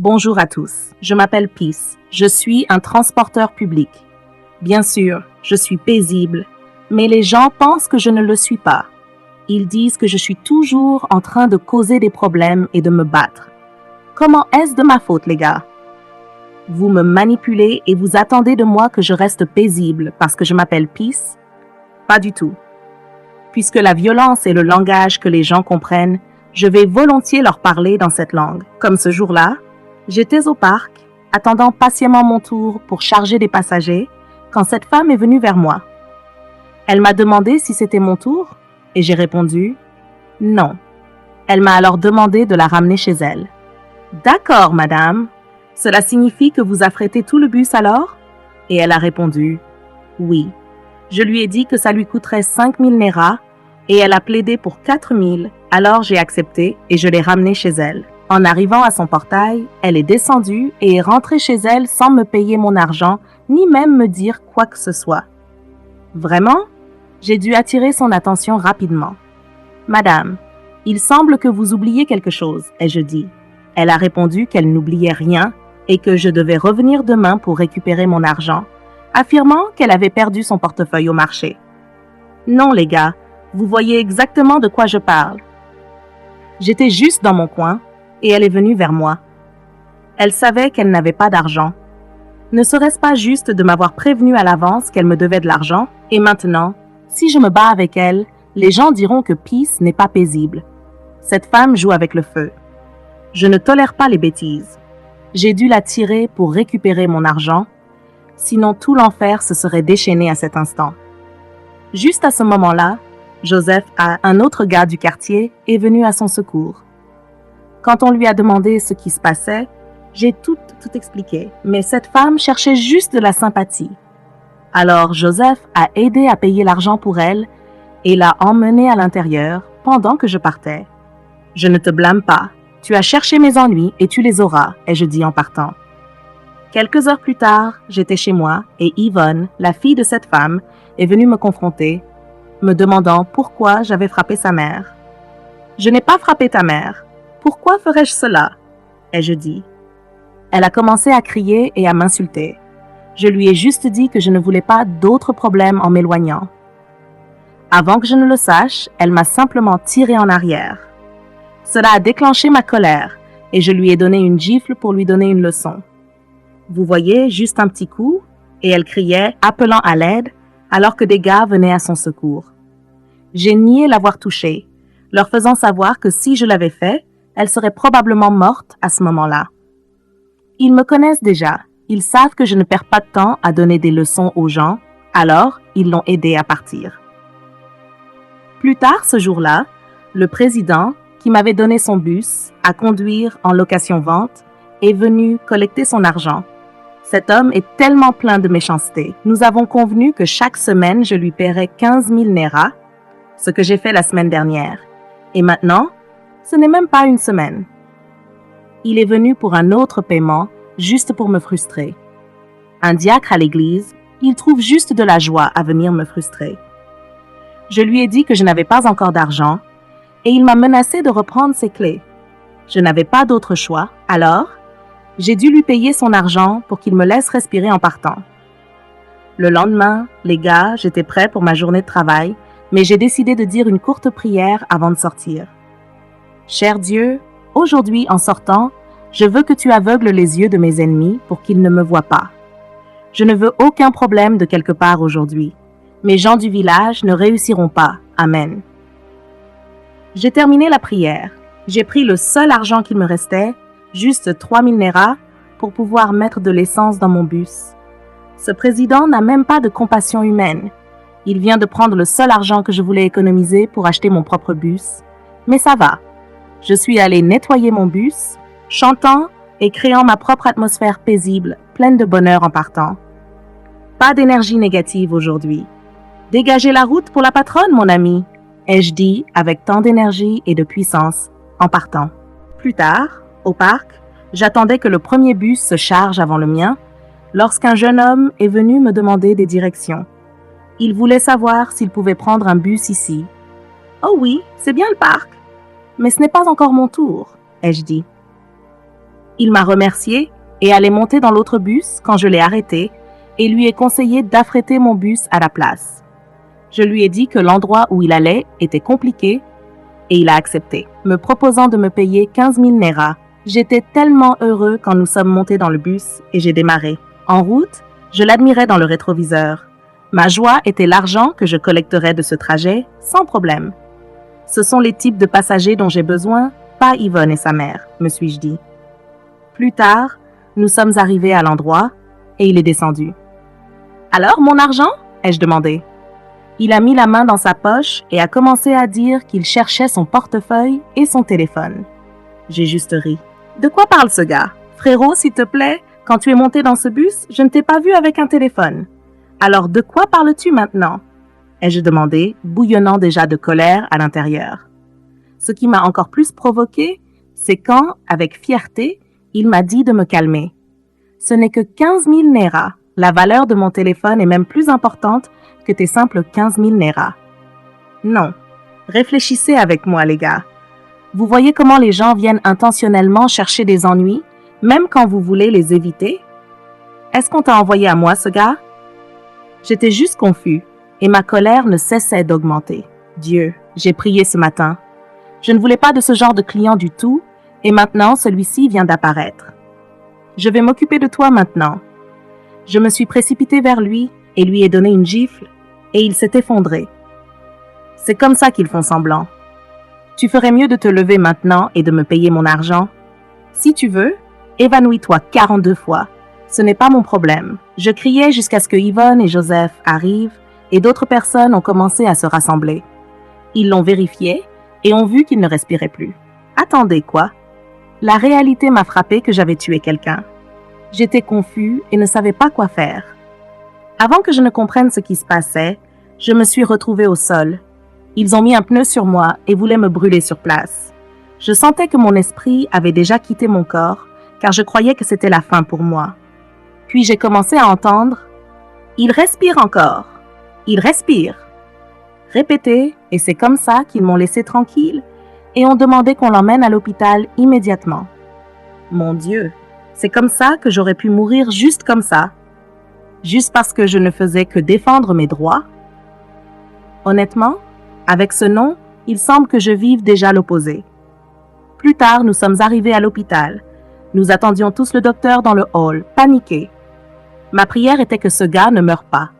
Bonjour à tous, je m'appelle Peace, je suis un transporteur public. Bien sûr, je suis paisible, mais les gens pensent que je ne le suis pas. Ils disent que je suis toujours en train de causer des problèmes et de me battre. Comment est-ce de ma faute, les gars? Vous me manipulez et vous attendez de moi que je reste paisible parce que je m'appelle Peace? Pas du tout. Puisque la violence est le langage que les gens comprennent, je vais volontiers leur parler dans cette langue. Comme ce jour-là, j'étais au parc, attendant patiemment mon tour pour charger des passagers, quand cette femme est venue vers moi. Elle m'a demandé si c'était mon tour, et j'ai répondu « non ». Elle m'a alors demandé de la ramener chez elle. « D'accord, madame. Cela signifie que vous affrétez tout le bus alors ?» Et elle a répondu « oui ». Je lui ai dit que ça lui coûterait 5000 Naira, et elle a plaidé pour 4000, alors j'ai accepté et je l'ai ramenée chez elle. En arrivant à son portail, elle est descendue et est rentrée chez elle sans me payer mon argent, ni même me dire quoi que ce soit. Vraiment? J'ai dû attirer son attention rapidement. « Madame, il semble que vous oubliez quelque chose, » ai-je dit. Elle a répondu qu'elle n'oubliait rien et que je devais revenir demain pour récupérer mon argent, affirmant qu'elle avait perdu son portefeuille au marché. Non, les gars, vous voyez exactement de quoi je parle. J'étais juste dans mon coin et elle est venue vers moi. Elle savait qu'elle n'avait pas d'argent. Ne serait-ce pas juste de m'avoir prévenu à l'avance qu'elle me devait de l'argent? Et maintenant, si je me bats avec elle, les gens diront que Peace n'est pas paisible. Cette femme joue avec le feu. Je ne tolère pas les bêtises. J'ai dû la tirer pour récupérer mon argent, sinon tout l'enfer se serait déchaîné à cet instant. Juste à ce moment-là, Joseph, un autre gars du quartier, est venu à son secours. Quand on lui a demandé ce qui se passait, j'ai tout expliqué, mais cette femme cherchait juste de la sympathie. Alors Joseph a aidé à payer l'argent pour elle et l'a emmenée à l'intérieur pendant que je partais. « Je ne te blâme pas, tu as cherché mes ennuis et tu les auras », ai-je dit en partant. Quelques heures plus tard, j'étais chez moi et Yvonne, la fille de cette femme, est venue me confronter, me demandant pourquoi j'avais frappé sa mère. « Je n'ai pas frappé ta mère. Pourquoi ferais-je cela ?» ai-je dit. Elle a commencé à crier et à m'insulter. Je lui ai juste dit que je ne voulais pas d'autres problèmes en m'éloignant. Avant que je ne le sache, elle m'a simplement tiré en arrière. Cela a déclenché ma colère et je lui ai donné une gifle pour lui donner une leçon. Vous voyez, juste un petit coup, et elle criait, appelant à l'aide, alors que des gars venaient à son secours. J'ai nié l'avoir touchée, leur faisant savoir que si je l'avais fait, elle serait probablement morte à ce moment-là. Ils me connaissent déjà, ils savent que je ne perds pas de temps à donner des leçons aux gens, alors ils l'ont aidée à partir. Plus tard ce jour-là, le président, qui m'avait donné son bus à conduire en location-vente, est venu collecter son argent. Cet homme est tellement plein de méchanceté. Nous avons convenu que chaque semaine, je lui paierais 15 000 Naira, ce que j'ai fait la semaine dernière. Et maintenant, ce n'est même pas une semaine. Il est venu pour un autre paiement, juste pour me frustrer. Un diacre à l'église, il trouve juste de la joie à venir me frustrer. Je lui ai dit que je n'avais pas encore d'argent et il m'a menacé de reprendre ses clés. Je n'avais pas d'autre choix, alors j'ai dû lui payer son argent pour qu'il me laisse respirer en partant. Le lendemain, les gars, j'étais prêt pour ma journée de travail, mais j'ai décidé de dire une courte prière avant de sortir. Cher Dieu, aujourd'hui, en sortant, je veux que tu aveugles les yeux de mes ennemis pour qu'ils ne me voient pas. Je ne veux aucun problème de quelque part aujourd'hui. Mes gens du village ne réussiront pas. Amen. J'ai terminé la prière. J'ai pris le seul argent qu'il me restait, juste 3000 Naira, pour pouvoir mettre de l'essence dans mon bus. Ce président n'a même pas de compassion humaine. Il vient de prendre le seul argent que je voulais économiser pour acheter mon propre bus. Mais ça va. Je suis allée nettoyer mon bus, chantant et créant ma propre atmosphère paisible, pleine de bonheur en partant. Pas d'énergie négative aujourd'hui. Dégagez la route pour la patronne, mon ami, ai-je dit avec tant d'énergie et de puissance en partant. Plus tard, au parc, j'attendais que le premier bus se charge avant le mien, lorsqu'un jeune homme est venu me demander des directions. Il voulait savoir s'il pouvait prendre un bus ici. « Oh oui, c'est bien le parc, mais ce n'est pas encore mon tour, » ai-je dit. Il m'a remercié et allait monter dans l'autre bus quand je l'ai arrêté et lui ai conseillé d'affréter mon bus à la place. Je lui ai dit que l'endroit où il allait était compliqué et il a accepté, me proposant de me payer 15 000 Naira. J'étais tellement heureux quand nous sommes montés dans le bus et j'ai démarré. En route, je l'admirais dans le rétroviseur. Ma joie était l'argent que je collecterais de ce trajet sans problème. Ce sont les types de passagers dont j'ai besoin, pas Yvonne et sa mère, me suis-je dit. Plus tard, nous sommes arrivés à l'endroit et il est descendu. « Alors, mon argent ?» ai-je demandé. Il a mis la main dans sa poche et a commencé à dire qu'il cherchait son portefeuille et son téléphone. J'ai juste ri. « De quoi parle ce gars? Frérot, s'il te plaît, quand tu es monté dans ce bus, je ne t'ai pas vu avec un téléphone. Alors de quoi parles-tu maintenant ?» ai-je demandé, bouillonnant déjà de colère à l'intérieur. Ce qui m'a encore plus provoqué, c'est quand, avec fierté, il m'a dit de me calmer. Ce n'est que 15 000 Naira. La valeur de mon téléphone est même plus importante que tes simples 15 000 Naira. Non. Réfléchissez avec moi, les gars. Vous voyez comment les gens viennent intentionnellement chercher des ennuis, même quand vous voulez les éviter? Est-ce qu'on t'a envoyé à moi, ce gars? J'étais juste confus, et ma colère ne cessait d'augmenter. Dieu, j'ai prié ce matin. Je ne voulais pas de ce genre de client du tout, et maintenant celui-ci vient d'apparaître. Je vais m'occuper de toi maintenant. Je me suis précipité vers lui et lui ai donné une gifle, et il s'est effondré. C'est comme ça qu'ils font semblant. Tu ferais mieux de te lever maintenant et de me payer mon argent. Si tu veux, évanouis-toi 42 fois. Ce n'est pas mon problème. Je criais jusqu'à ce que Yvonne et Joseph arrivent et d'autres personnes ont commencé à se rassembler. Ils l'ont vérifié et ont vu qu'il ne respirait plus. Attendez, quoi? La réalité m'a frappé que j'avais tué quelqu'un. J'étais confus et ne savais pas quoi faire. Avant que je ne comprenne ce qui se passait, je me suis retrouvé au sol. Ils ont mis un pneu sur moi et voulaient me brûler sur place. Je sentais que mon esprit avait déjà quitté mon corps, car je croyais que c'était la fin pour moi. Puis j'ai commencé à entendre « Il respire encore. Il respire. » Répété, et c'est comme ça qu'ils m'ont laissé tranquille et ont demandé qu'on l'emmène à l'hôpital immédiatement. Mon Dieu, c'est comme ça que j'aurais pu mourir juste comme ça, juste parce que je ne faisais que défendre mes droits. Honnêtement, avec ce nom, il semble que je vive déjà l'opposé. Plus tard, nous sommes arrivés à l'hôpital. Nous attendions tous le docteur dans le hall, paniqués. Ma prière était que ce gars ne meure pas.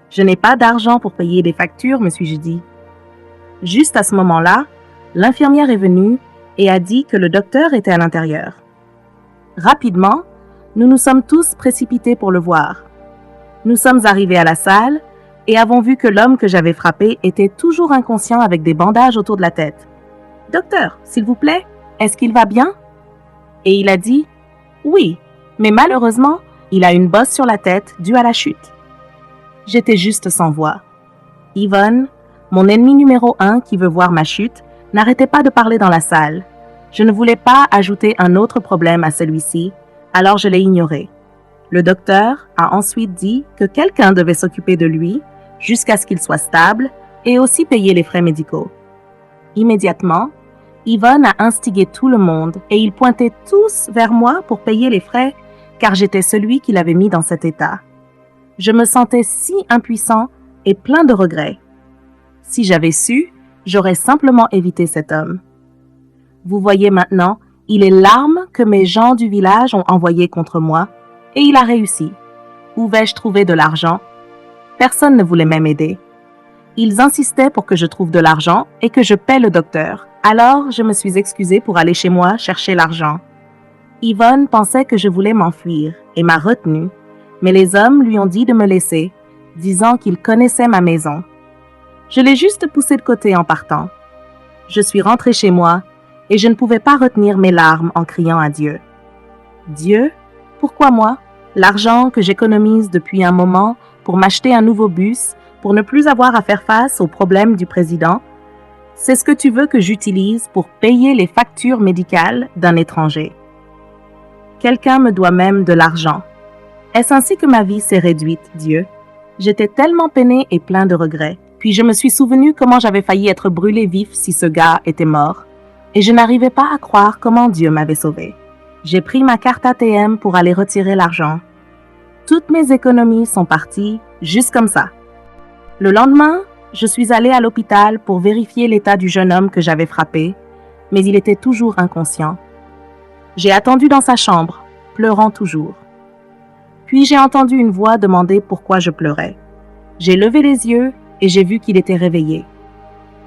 Je n'ai pas d'argent pour payer des factures, me suis-je dit. Juste à ce moment-là, l'infirmière est venue et a dit que le docteur était à l'intérieur. Rapidement, nous nous sommes tous précipités pour le voir. Nous sommes arrivés à la salle et avons vu que l'homme que j'avais frappé était toujours inconscient avec des bandages autour de la tête. « Docteur, s'il vous plaît, est-ce qu'il va bien ?» Et il a dit « Oui, mais malheureusement, il a une bosse sur la tête due à la chute. » J'étais juste sans voix. Yvonne, mon ennemi numéro 1 qui veut voir ma chute, n'arrêtait pas de parler dans la salle. Je ne voulais pas ajouter un autre problème à celui-ci, alors je l'ai ignoré. Le docteur a ensuite dit que quelqu'un devait s'occuper de lui jusqu'à ce qu'il soit stable et aussi payer les frais médicaux. Immédiatement, Yvonne a instigé tout le monde et ils pointaient tous vers moi pour payer les frais car j'étais celui qui l'avait mis dans cet état. Je me sentais si impuissant et plein de regrets. Si j'avais su, j'aurais simplement évité cet homme. Vous voyez maintenant, il est l'arme que mes gens du village ont envoyée contre moi et il a réussi. Où vais-je trouver de l'argent? Personne ne voulait même aider. Ils insistaient pour que je trouve de l'argent et que je paie le docteur. Alors, je me suis excusée pour aller chez moi chercher l'argent. Yvonne pensait que je voulais m'enfuir et m'a retenue, mais les hommes lui ont dit de me laisser, disant qu'ils connaissaient ma maison. Je l'ai juste poussé de côté en partant. Je suis rentrée chez moi et je ne pouvais pas retenir mes larmes en criant à Dieu. Dieu, pourquoi moi? L'argent que j'économise depuis un moment pour m'acheter un nouveau bus, pour ne plus avoir à faire face aux problèmes du président, c'est ce que tu veux que j'utilise pour payer les factures médicales d'un étranger. Quelqu'un me doit même de l'argent. Est-ce ainsi que ma vie s'est réduite, Dieu? J'étais tellement peinée et plein de regrets. Puis je me suis souvenu comment j'avais failli être brûlée vif si ce gars était mort, et je n'arrivais pas à croire comment Dieu m'avait sauvée. J'ai pris ma carte ATM pour aller retirer l'argent. Toutes mes économies sont parties, juste comme ça. Le lendemain, je suis allée à l'hôpital pour vérifier l'état du jeune homme que j'avais frappé, mais il était toujours inconscient. J'ai attendu dans sa chambre, pleurant toujours. Puis j'ai entendu une voix demander pourquoi je pleurais. J'ai levé les yeux et j'ai vu qu'il était réveillé.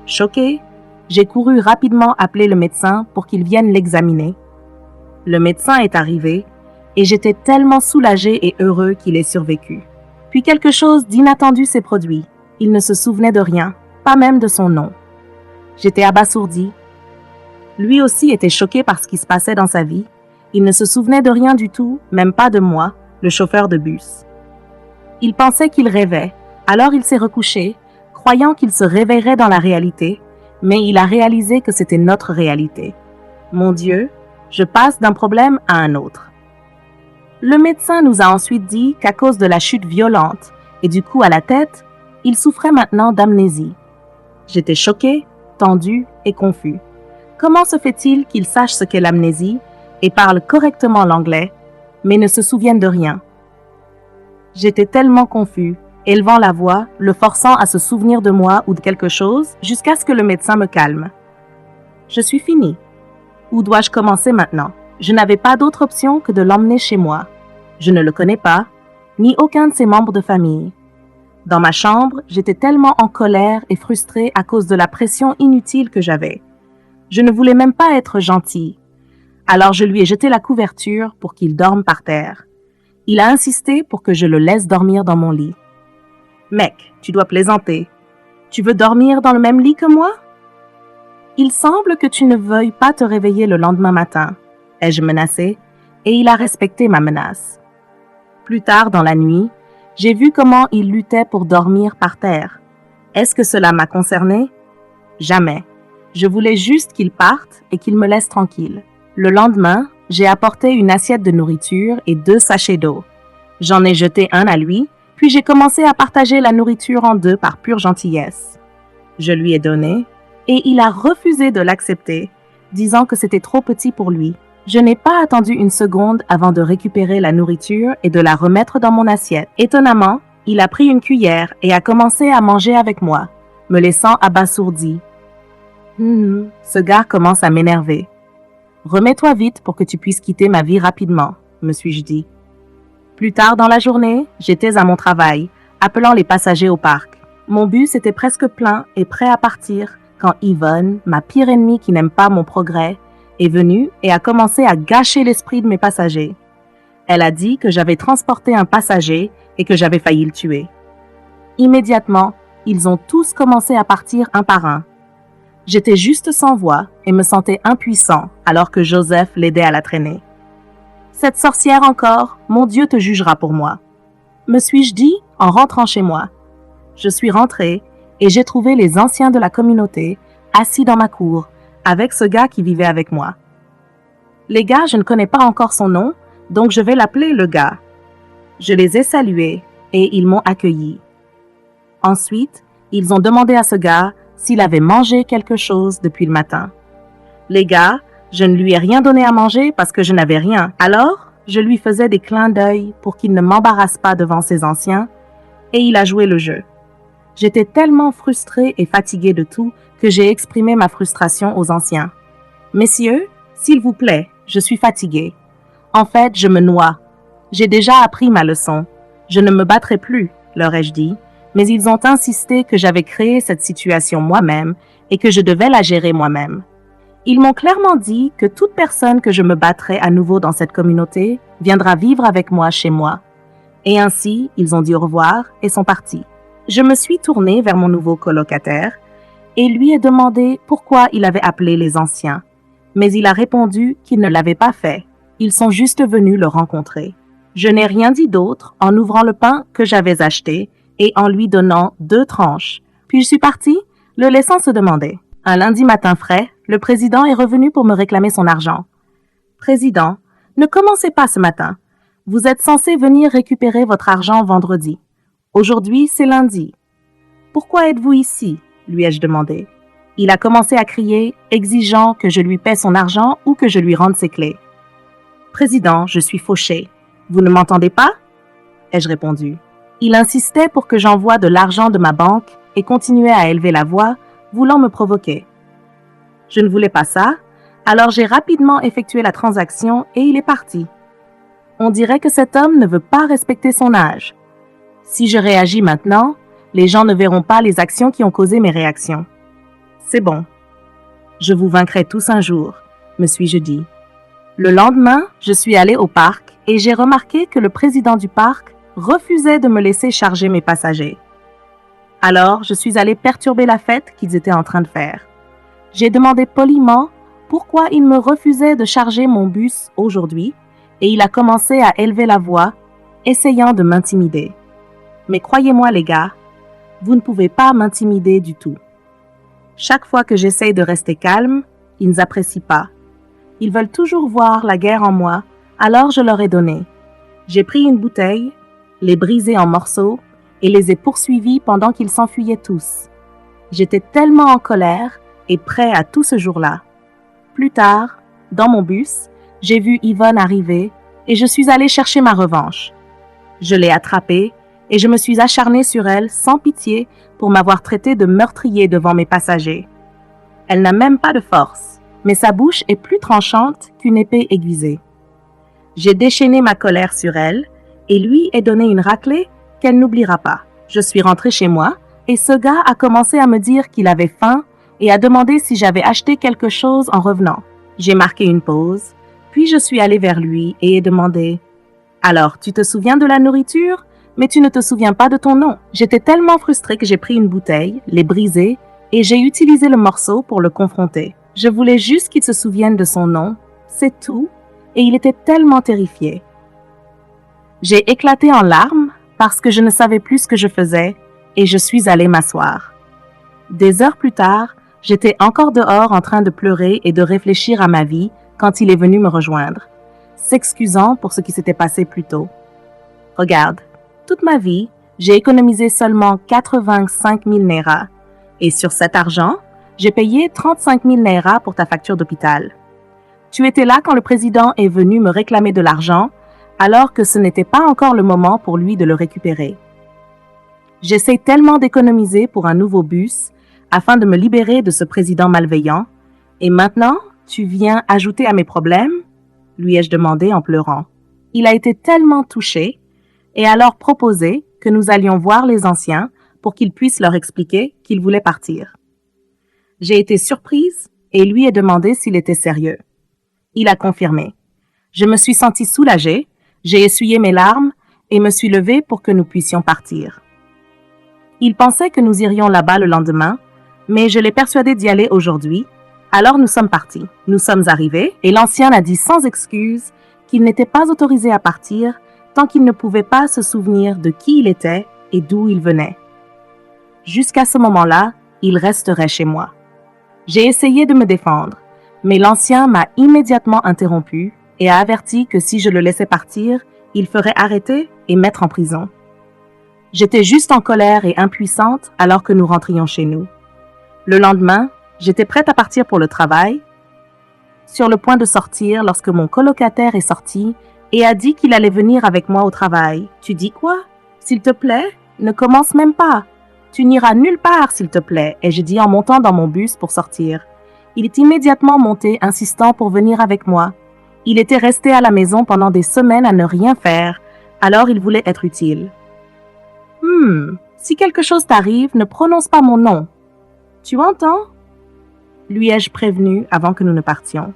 Choquée, j'ai couru rapidement appeler le médecin pour qu'il vienne l'examiner. Le médecin est arrivé et j'étais tellement soulagée et heureux qu'il ait survécu. Puis quelque chose d'inattendu s'est produit. Il ne se souvenait de rien, pas même de son nom. J'étais abasourdie. Lui aussi était choqué par ce qui se passait dans sa vie. Il ne se souvenait de rien du tout, même pas de moi, le chauffeur de bus. Il pensait qu'il rêvait, alors il s'est recouché, croyant qu'il se réveillerait dans la réalité, mais il a réalisé que c'était notre réalité. Mon Dieu, je passe d'un problème à un autre. Le médecin nous a ensuite dit qu'à cause de la chute violente et du coup à la tête, il souffrait maintenant d'amnésie. J'étais choquée, tendue et confus. Comment se fait-il qu'il sache ce qu'est l'amnésie et parle correctement l'anglais, mais ne se souvienne de rien? J'étais tellement confus, élevant la voix, le forçant à se souvenir de moi ou de quelque chose, jusqu'à ce que le médecin me calme. Je suis finie. Où dois-je commencer maintenant? Je n'avais pas d'autre option que de l'emmener chez moi. Je ne le connais pas, ni aucun de ses membres de famille. Dans ma chambre, j'étais tellement en colère et frustrée à cause de la pression inutile que j'avais. Je ne voulais même pas être gentille. Alors je lui ai jeté la couverture pour qu'il dorme par terre. Il a insisté pour que je le laisse dormir dans mon lit. « Mec, tu dois plaisanter. Tu veux dormir dans le même lit que moi? Il semble que tu ne veuilles pas te réveiller le lendemain matin. » ai-je menacé, et il a respecté ma menace. Plus tard dans la nuit, j'ai vu comment il luttait pour dormir par terre. Est-ce que cela m'a concerné? Jamais. Je voulais juste qu'il parte et qu'il me laisse tranquille. Le lendemain, j'ai apporté une assiette de nourriture et 2 sachets d'eau. J'en ai jeté un à lui, puis j'ai commencé à partager la nourriture en 2 par pure gentillesse. Je lui ai donné, et il a refusé de l'accepter, disant que c'était trop petit pour lui. Je n'ai pas attendu une seconde avant de récupérer la nourriture et de la remettre dans mon assiette. Étonnamment, il a pris une cuillère et a commencé à manger avec moi, me laissant abasourdi. Ce gars commence à m'énerver. Remets-toi vite pour que tu puisses quitter ma vie rapidement, me suis-je dit. Plus tard dans la journée, j'étais à mon travail, appelant les passagers au parc. Mon bus était presque plein et prêt à partir quand Yvonne, ma pire ennemie qui n'aime pas mon progrès, est venue et a commencé à gâcher l'esprit de mes passagers. Elle a dit que j'avais transporté un passager et que j'avais failli le tuer. Immédiatement, ils ont tous commencé à partir un par un. J'étais juste sans voix et me sentais impuissant alors que Joseph l'aidait à la traîner. Cette sorcière encore, mon Dieu te jugera pour moi, me suis-je dit en rentrant chez moi. Je suis rentrée et j'ai trouvé les anciens de la communauté assis dans ma cour avec ce gars qui vivait avec moi. Les gars, je ne connais pas encore son nom, donc je vais l'appeler le gars. Je les ai salués et ils m'ont accueilli. Ensuite, ils ont demandé à ce gars s'il avait mangé quelque chose depuis le matin. Les gars, je ne lui ai rien donné à manger parce que je n'avais rien. Alors, je lui faisais des clins d'œil pour qu'il ne m'embarrasse pas devant ses anciens et il a joué le jeu. J'étais tellement frustrée et fatiguée de tout que j'ai exprimé ma frustration aux anciens. « Messieurs, s'il vous plaît, je suis fatiguée. En fait, je me noie. J'ai déjà appris ma leçon. Je ne me battrai plus, leur ai-je dit, mais ils ont insisté que j'avais créé cette situation moi-même et que je devais la gérer moi-même. Ils m'ont clairement dit que toute personne que je me battrais à nouveau dans cette communauté viendra vivre avec moi chez moi. Et ainsi, ils ont dit au revoir et sont partis. Je me suis tournée vers mon nouveau colocataire et lui ai demandé pourquoi il avait appelé les anciens. Mais il a répondu qu'il ne l'avait pas fait. Ils sont juste venus le rencontrer. Je n'ai rien dit d'autre en ouvrant le pain que j'avais acheté et en lui donnant 2 tranches. Puis je suis partie, le laissant se demander. Un lundi matin frais, le président est revenu pour me réclamer son argent. « Président, ne commencez pas ce matin. Vous êtes censé venir récupérer votre argent vendredi. Aujourd'hui, c'est lundi. Pourquoi êtes-vous ici? Lui ai-je demandé. Il a commencé à crier, exigeant que je lui paie son argent ou que je lui rende ses clés. Président, je suis fauché. Vous ne m'entendez pas? Ai-je répondu. Il insistait pour que j'envoie de l'argent de ma banque et continuait à élever la voix, voulant me provoquer. Je ne voulais pas ça, alors j'ai rapidement effectué la transaction et il est parti. On dirait que cet homme ne veut pas respecter son âge. Si je réagis maintenant, les gens ne verront pas les actions qui ont causé mes réactions. C'est bon. Je vous vaincrai tous un jour, me suis-je dit. Le lendemain, je suis allé au parc et j'ai remarqué que le président du parc refusait de me laisser charger mes passagers. Alors, je suis allé perturber la fête qu'ils étaient en train de faire. J'ai demandé poliment pourquoi il me refusait de charger mon bus aujourd'hui et il a commencé à élever la voix, essayant de m'intimider. Mais croyez-moi les gars, vous ne pouvez pas m'intimider du tout. Chaque fois que j'essaye de rester calme, ils n'apprécient pas. Ils veulent toujours voir la guerre en moi, alors je leur ai donné. J'ai pris une bouteille, les brisé en morceaux et les ai poursuivis pendant qu'ils s'enfuyaient tous. J'étais tellement en colère et prêt à tout ce jour-là. Plus tard, dans mon bus, j'ai vu Yvonne arriver et je suis allé chercher ma revanche. Je l'ai attrapée et je me suis acharné sur elle sans pitié pour m'avoir traité de meurtrier devant mes passagers. Elle n'a même pas de force, mais sa bouche est plus tranchante qu'une épée aiguisée. J'ai déchaîné ma colère sur elle et lui ai donné une raclée qu'elle n'oubliera pas. Je suis rentré chez moi et ce gars a commencé à me dire qu'il avait faim et a demandé si j'avais acheté quelque chose en revenant. J'ai marqué une pause, puis je suis allé vers lui et ai demandé « Alors, tu te souviens de la nourriture, mais tu ne te souviens pas de ton nom ?» J'étais tellement frustrée que j'ai pris une bouteille, l'ai brisée et j'ai utilisé le morceau pour le confronter. Je voulais juste qu'il se souvienne de son nom, c'est tout, et il était tellement terrifié. J'ai éclaté en larmes parce que je ne savais plus ce que je faisais et je suis allée m'asseoir. Des heures plus tard, j'étais encore dehors en train de pleurer et de réfléchir à ma vie quand il est venu me rejoindre, s'excusant pour ce qui s'était passé plus tôt. Regarde, toute ma vie, j'ai économisé seulement 85 000 Naira et sur cet argent, j'ai payé 35 000 Naira pour ta facture d'hôpital. Tu étais là quand le président est venu me réclamer de l'argent alors que ce n'était pas encore le moment pour lui de le récupérer. J'essaie tellement d'économiser pour un nouveau bus afin de me libérer de ce président malveillant, et maintenant, tu viens ajouter à mes problèmes? Lui ai-je demandé en pleurant. Il a été tellement touché et alors proposé que nous allions voir les anciens pour qu'ils puissent leur expliquer qu'il voulait partir. J'ai été surprise et lui ai demandé s'il était sérieux. Il a confirmé. Je me suis sentie soulagée, j'ai essuyé mes larmes et me suis levée pour que nous puissions partir. Il pensait que nous irions là-bas le lendemain, mais je l'ai persuadé d'y aller aujourd'hui, alors nous sommes partis. Nous sommes arrivés et l'ancien a dit sans excuse qu'il n'était pas autorisé à partir tant qu'il ne pouvait pas se souvenir de qui il était et d'où il venait. Jusqu'à ce moment-là, il resterait chez moi. J'ai essayé de me défendre, mais l'ancien m'a immédiatement interrompu et a averti que si je le laissais partir, il ferait arrêter et mettre en prison. J'étais juste en colère et impuissante alors que nous rentrions chez nous. Le lendemain, j'étais prête à partir pour le travail, sur le point de sortir lorsque mon colocataire est sorti et a dit qu'il allait venir avec moi au travail. Tu dis quoi? S'il te plaît, ne commence même pas. Tu n'iras nulle part, s'il te plaît, ai-je dit en montant dans mon bus pour sortir. Il est immédiatement monté, insistant pour venir avec moi. Il était resté à la maison pendant des semaines à ne rien faire, alors il voulait être utile. Si quelque chose t'arrive, ne prononce pas mon nom. Tu entends? Lui ai-je prévenu avant que nous ne partions.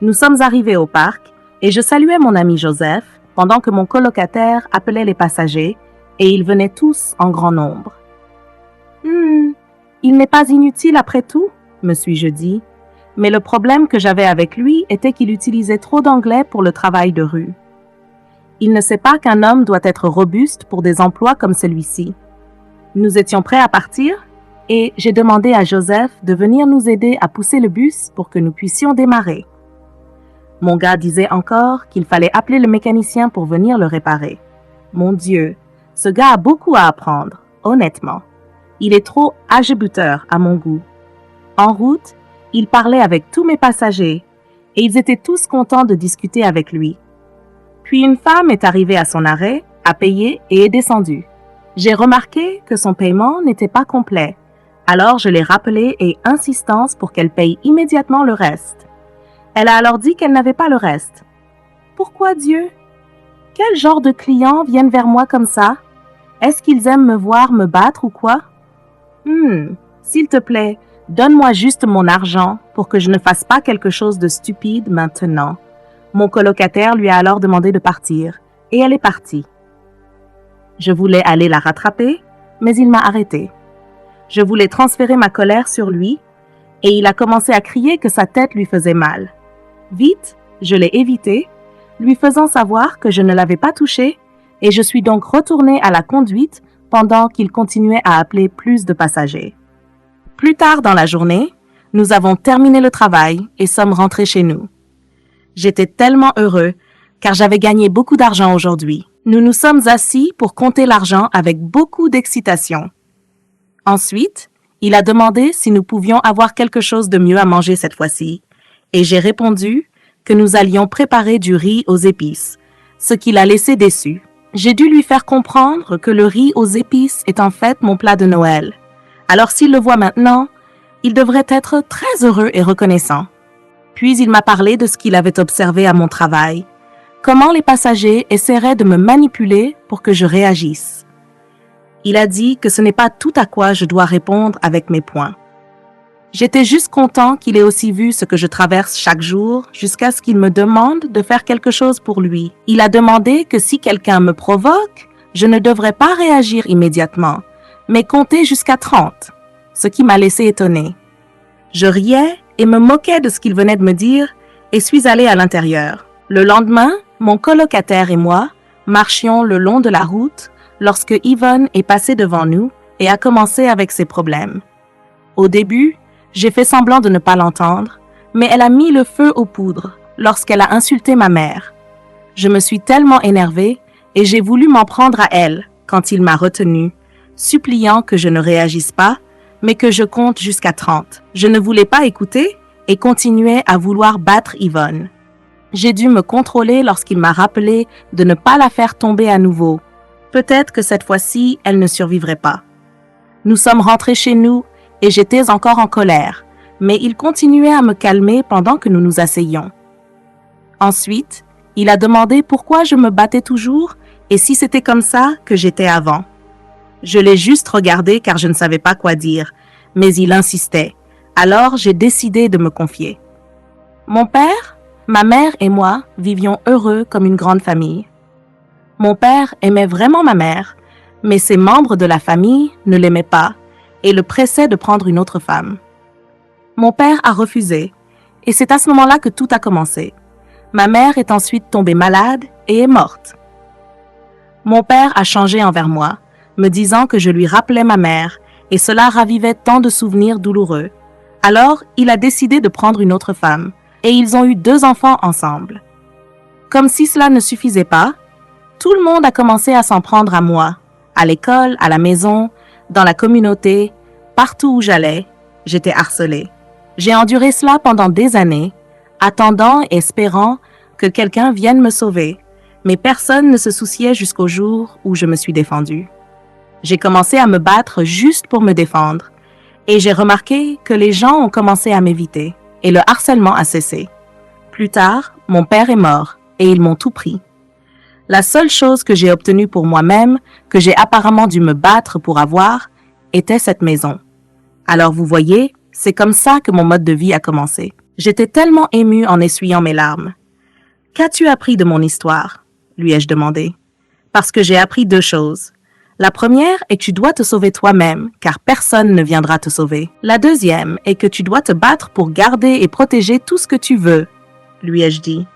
Nous sommes arrivés au parc et je saluais mon ami Joseph pendant que mon colocataire appelait les passagers et ils venaient tous en grand nombre. Il n'est pas inutile après tout, me suis-je dit, mais le problème que j'avais avec lui était qu'il utilisait trop d'anglais pour le travail de rue. Il ne sait pas qu'un homme doit être robuste pour des emplois comme celui-ci. Nous étions prêts à partir et j'ai demandé à Joseph de venir nous aider à pousser le bus pour que nous puissions démarrer. Mon gars disait encore qu'il fallait appeler le mécanicien pour venir le réparer. Mon Dieu, ce gars a beaucoup à apprendre, honnêtement. Il est trop agebuteur à mon goût. En route, il parlait avec tous mes passagers et ils étaient tous contents de discuter avec lui. Puis une femme est arrivée à son arrêt, a payé et est descendue. J'ai remarqué que son paiement n'était pas complet, alors je l'ai rappelée et insistance pour qu'elle paye immédiatement le reste. Elle a alors dit qu'elle n'avait pas le reste. Pourquoi Dieu? Quel genre de clients viennent vers moi comme ça? Est-ce qu'ils aiment me voir me battre ou quoi? S'il te plaît, donne-moi juste mon argent pour que je ne fasse pas quelque chose de stupide maintenant. Mon colocataire lui a alors demandé de partir, et elle est partie. Je voulais aller la rattraper, mais il m'a arrêtée. Je voulais transférer ma colère sur lui, et il a commencé à crier que sa tête lui faisait mal. Vite, je l'ai évité, lui faisant savoir que je ne l'avais pas touché, et je suis donc retournée à la conduite pendant qu'il continuait à appeler plus de passagers. Plus tard dans la journée, nous avons terminé le travail et sommes rentrés chez nous. J'étais tellement heureux, car j'avais gagné beaucoup d'argent aujourd'hui. Nous nous sommes assis pour compter l'argent avec beaucoup d'excitation. Ensuite, il a demandé si nous pouvions avoir quelque chose de mieux à manger cette fois-ci, et j'ai répondu que nous allions préparer du riz aux épices, ce qui l'a laissé déçu. J'ai dû lui faire comprendre que le riz aux épices est en fait mon plat de Noël. Alors s'il le voit maintenant, il devrait être très heureux et reconnaissant. Puis il m'a parlé de ce qu'il avait observé à mon travail, comment les passagers essaieraient de me manipuler pour que je réagisse. Il a dit que ce n'est pas tout à quoi je dois répondre avec mes points. J'étais juste content qu'il ait aussi vu ce que je traverse chaque jour jusqu'à ce qu'il me demande de faire quelque chose pour lui. Il a demandé que si quelqu'un me provoque, je ne devrais pas réagir immédiatement, mais compter jusqu'à 30, ce qui m'a laissé étonné. Je riais et me moquais de ce qu'il venait de me dire et suis allée à l'intérieur. Le lendemain, mon colocataire et moi marchions le long de la route lorsque Yvonne est passée devant nous et a commencé avec ses problèmes. Au début, j'ai fait semblant de ne pas l'entendre, mais elle a mis le feu aux poudres lorsqu'elle a insulté ma mère. Je me suis tellement énervée et j'ai voulu m'en prendre à elle quand il m'a retenue, suppliant que je ne réagisse pas, mais que je compte jusqu'à 30. Je ne voulais pas écouter et continuais à vouloir battre Yvonne. J'ai dû me contrôler lorsqu'il m'a rappelé de ne pas la faire tomber à nouveau. Peut-être que cette fois-ci, elle ne survivrait pas. Nous sommes rentrés chez nous et j'étais encore en colère, mais il continuait à me calmer pendant que nous nous asseyions. Ensuite, il a demandé pourquoi je me battais toujours et si c'était comme ça que j'étais avant. Je l'ai juste regardé car je ne savais pas quoi dire, mais il insistait. Alors j'ai décidé de me confier. Mon père, ma mère et moi vivions heureux comme une grande famille. Mon père aimait vraiment ma mère, mais ses membres de la famille ne l'aimaient pas et le pressaient de prendre une autre femme. Mon père a refusé, et c'est à ce moment-là que tout a commencé. Ma mère est ensuite tombée malade et est morte. Mon père a changé envers moi, me disant que je lui rappelais ma mère, et cela ravivait tant de souvenirs douloureux. Alors, il a décidé de prendre une autre femme, et ils ont eu 2 enfants ensemble. Comme si cela ne suffisait pas, tout le monde a commencé à s'en prendre à moi, à l'école, à la maison, dans la communauté, partout où j'allais, j'étais harcelée. J'ai enduré cela pendant des années, attendant et espérant que quelqu'un vienne me sauver, mais personne ne se souciait jusqu'au jour où je me suis défendue. J'ai commencé à me battre juste pour me défendre, et j'ai remarqué que les gens ont commencé à m'éviter, et le harcèlement a cessé. Plus tard, mon père est mort, et ils m'ont tout pris. La seule chose que j'ai obtenue pour moi-même, que j'ai apparemment dû me battre pour avoir, était cette maison. Alors vous voyez, c'est comme ça que mon mode de vie a commencé. J'étais tellement émue en essuyant mes larmes. « Qu'as-tu appris de mon histoire ?» lui ai-je demandé. Parce que j'ai appris 2 choses. La première est que tu dois te sauver toi-même, car personne ne viendra te sauver. La deuxième est que tu dois te battre pour garder et protéger tout ce que tu veux, lui ai-je dit.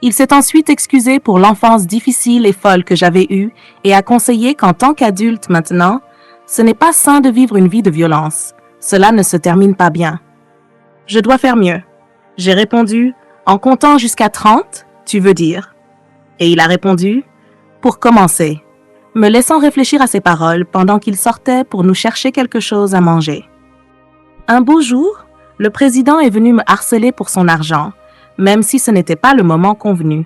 Il s'est ensuite excusé pour l'enfance difficile et folle que j'avais eue et a conseillé qu'en tant qu'adulte maintenant, ce n'est pas sain de vivre une vie de violence. Cela ne se termine pas bien. Je dois faire mieux. J'ai répondu, en comptant jusqu'à 30, tu veux dire. Et il a répondu, pour commencer, me laissant réfléchir à ses paroles pendant qu'il sortait pour nous chercher quelque chose à manger. Un beau jour, le président est venu me harceler pour son argent, même si ce n'était pas le moment convenu.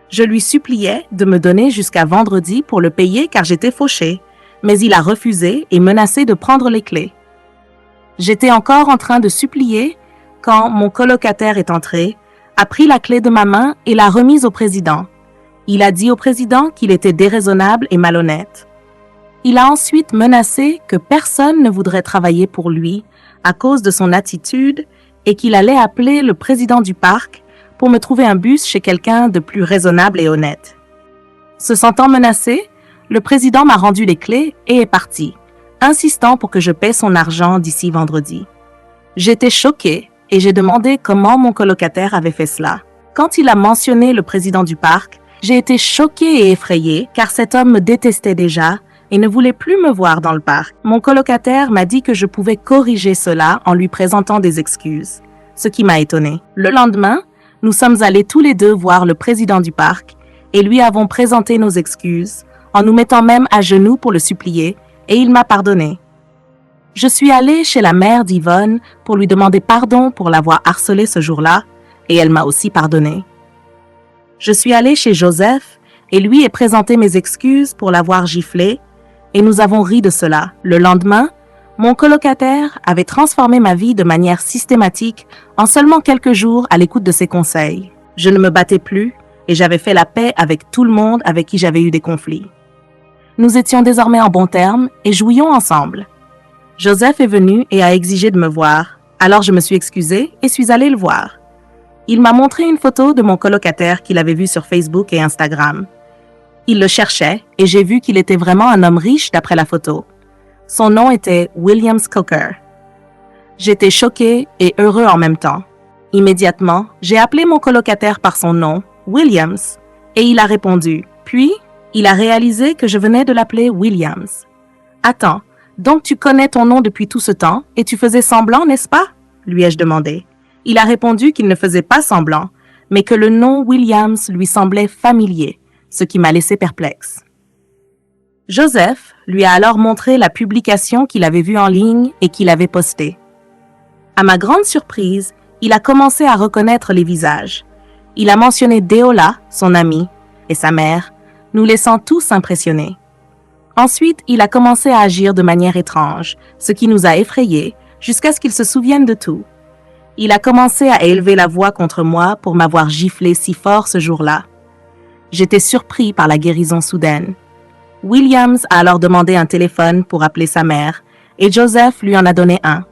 Je lui suppliais de me donner jusqu'à vendredi pour le payer car j'étais fauchée, mais il a refusé et menacé de prendre les clés. J'étais encore en train de supplier quand mon colocataire est entré, a pris la clé de ma main et l'a remise au président. Il a dit au président qu'il était déraisonnable et malhonnête. Il a ensuite menacé que personne ne voudrait travailler pour lui à cause de son attitude et qu'il allait appeler le président du parc pour me trouver un bus chez quelqu'un de plus raisonnable et honnête. Se sentant menacé, le président m'a rendu les clés et est parti, insistant pour que je paie son argent d'ici vendredi. J'étais choquée et j'ai demandé comment mon colocataire avait fait cela. Quand il a mentionné le président du parc, j'ai été choquée et effrayée car cet homme me détestait déjà et ne voulait plus me voir dans le parc. Mon colocataire m'a dit que je pouvais corriger cela en lui présentant des excuses, ce qui m'a étonnée. Le lendemain, nous sommes allés tous les deux voir le président du parc et lui avons présenté nos excuses en nous mettant même à genoux pour le supplier et il m'a pardonné. Je suis allée chez la mère d'Yvonne pour lui demander pardon pour l'avoir harcelée ce jour-là et elle m'a aussi pardonné. Je suis allée chez Joseph et lui ai présenté mes excuses pour l'avoir giflé et nous avons ri de cela. Le lendemain, mon colocataire avait transformé ma vie de manière systématique en seulement quelques jours à l'écoute de ses conseils. Je ne me battais plus et j'avais fait la paix avec tout le monde avec qui j'avais eu des conflits. Nous étions désormais en bons termes et jouions ensemble. Joseph est venu et a exigé de me voir, alors je me suis excusée et suis allée le voir. Il m'a montré une photo de mon colocataire qu'il avait vu sur Facebook et Instagram. Il le cherchait et j'ai vu qu'il était vraiment un homme riche d'après la photo. Son nom était Williams Coker. J'étais choquée et heureux en même temps. Immédiatement, j'ai appelé mon colocataire par son nom, Williams, et il a répondu. Puis, il a réalisé que je venais de l'appeler Williams. « Attends, donc tu connais ton nom depuis tout ce temps et tu faisais semblant, n'est-ce pas ?» lui ai-je demandé. Il a répondu qu'il ne faisait pas semblant, mais que le nom Williams lui semblait familier, ce qui m'a laissé perplexe. Joseph lui a alors montré la publication qu'il avait vue en ligne et qu'il avait postée. À ma grande surprise, il a commencé à reconnaître les visages. Il a mentionné Deola, son amie, et sa mère, nous laissant tous impressionnés. Ensuite, il a commencé à agir de manière étrange, ce qui nous a effrayés, jusqu'à ce qu'il se souvienne de tout. Il a commencé à élever la voix contre moi pour m'avoir giflé si fort ce jour-là. J'étais surpris par la guérison soudaine. Williams a alors demandé un téléphone pour appeler sa mère et Joseph lui en a donné un.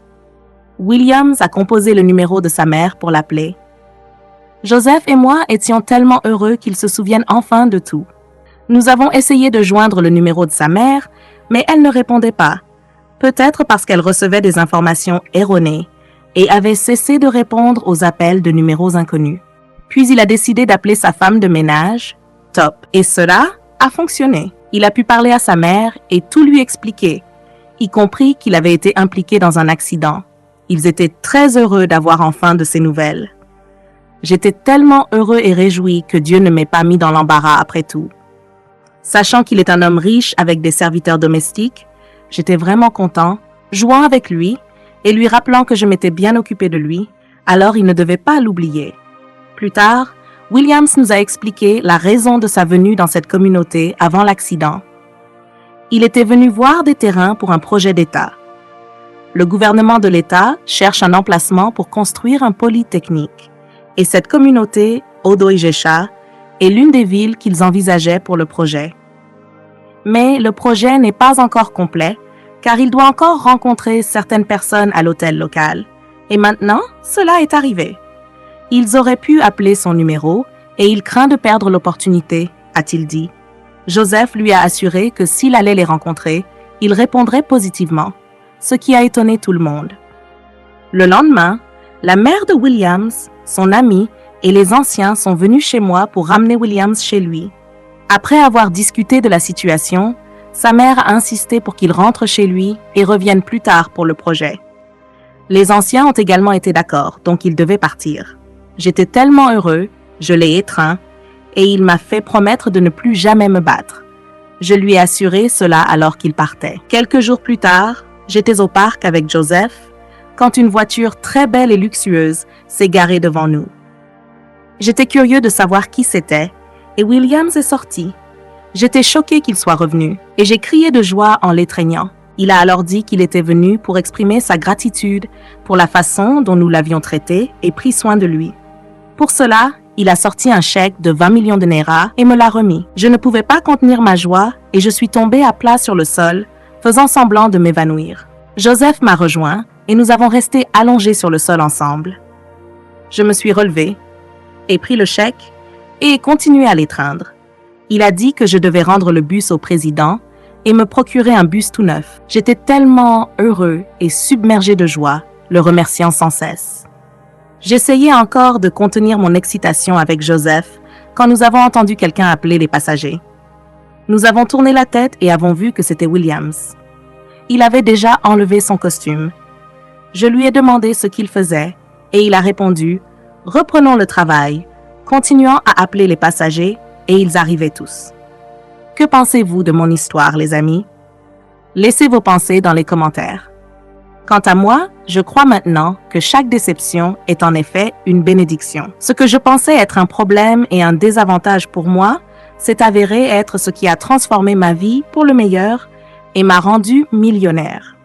Williams a composé le numéro de sa mère pour l'appeler. Joseph et moi étions tellement heureux qu'il se souvienne enfin de tout. Nous avons essayé de joindre le numéro de sa mère, mais elle ne répondait pas, peut-être parce qu'elle recevait des informations erronées et avait cessé de répondre aux appels de numéros inconnus. Puis il a décidé d'appeler sa femme de ménage, Top, et cela a fonctionné. Il a pu parler à sa mère et tout lui expliquer, y compris qu'il avait été impliqué dans un accident. Ils étaient très heureux d'avoir enfin de ses nouvelles. J'étais tellement heureux et réjoui que Dieu ne m'ait pas mis dans l'embarras après tout. Sachant qu'il est un homme riche avec des serviteurs domestiques, j'étais vraiment content, jouant avec lui et lui rappelant que je m'étais bien occupé de lui, alors il ne devait pas l'oublier. Plus tard, Williams nous a expliqué la raison de sa venue dans cette communauté avant l'accident. Il était venu voir des terrains pour un projet d'État. Le gouvernement de l'État cherche un emplacement pour construire un polytechnique, et cette communauté, Odo-Ijesha, est l'une des villes qu'ils envisageaient pour le projet. Mais le projet n'est pas encore complet, car il doit encore rencontrer certaines personnes à l'hôtel local. Et maintenant, cela est arrivé. Ils auraient pu appeler son numéro et il craint de perdre l'opportunité, a-t-il dit. Joseph lui a assuré que s'il allait les rencontrer, il répondrait positivement, ce qui a étonné tout le monde. Le lendemain, la mère de Williams, son amie et les anciens sont venus chez moi pour ramener Williams chez lui. Après avoir discuté de la situation, sa mère a insisté pour qu'il rentre chez lui et revienne plus tard pour le projet. Les anciens ont également été d'accord, donc il devait partir. J'étais tellement heureux, je l'ai étreint, et il m'a fait promettre de ne plus jamais me battre. Je lui ai assuré cela alors qu'il partait. Quelques jours plus tard, j'étais au parc avec Joseph, quand une voiture très belle et luxueuse s'est garée devant nous. J'étais curieux de savoir qui c'était, et Williams est sorti. J'étais choquée qu'il soit revenu, et j'ai crié de joie en l'étreignant. Il a alors dit qu'il était venu pour exprimer sa gratitude pour la façon dont nous l'avions traité et pris soin de lui. Pour cela, il a sorti un chèque de 20 millions de Naira et me l'a remis. Je ne pouvais pas contenir ma joie et je suis tombée à plat sur le sol, faisant semblant de m'évanouir. Joseph m'a rejoint et nous avons resté allongés sur le sol ensemble. Je me suis relevée et pris le chèque et continué à l'étreindre. Il a dit que je devais rendre le bus au président et me procurer un bus tout neuf. J'étais tellement heureux et submergé de joie, le remerciant sans cesse. J'essayais encore de contenir mon excitation avec Joseph quand nous avons entendu quelqu'un appeler les passagers. Nous avons tourné la tête et avons vu que c'était Williams. Il avait déjà enlevé son costume. Je lui ai demandé ce qu'il faisait et il a répondu « Reprenons le travail », continuant à appeler les passagers et ils arrivaient tous. Que pensez-vous de mon histoire, les amis? Laissez vos pensées dans les commentaires. Quant à moi, je crois maintenant que chaque déception est en effet une bénédiction. Ce que je pensais être un problème et un désavantage pour moi s'est avéré être ce qui a transformé ma vie pour le meilleur et m'a rendu millionnaire.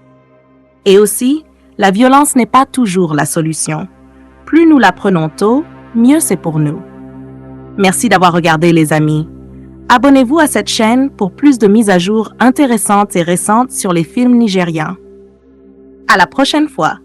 Et aussi, la violence n'est pas toujours la solution. Plus nous la prenons tôt, mieux c'est pour nous. Merci d'avoir regardé, les amis. Abonnez-vous à cette chaîne pour plus de mises à jour intéressantes et récentes sur les films nigérians. À la prochaine fois!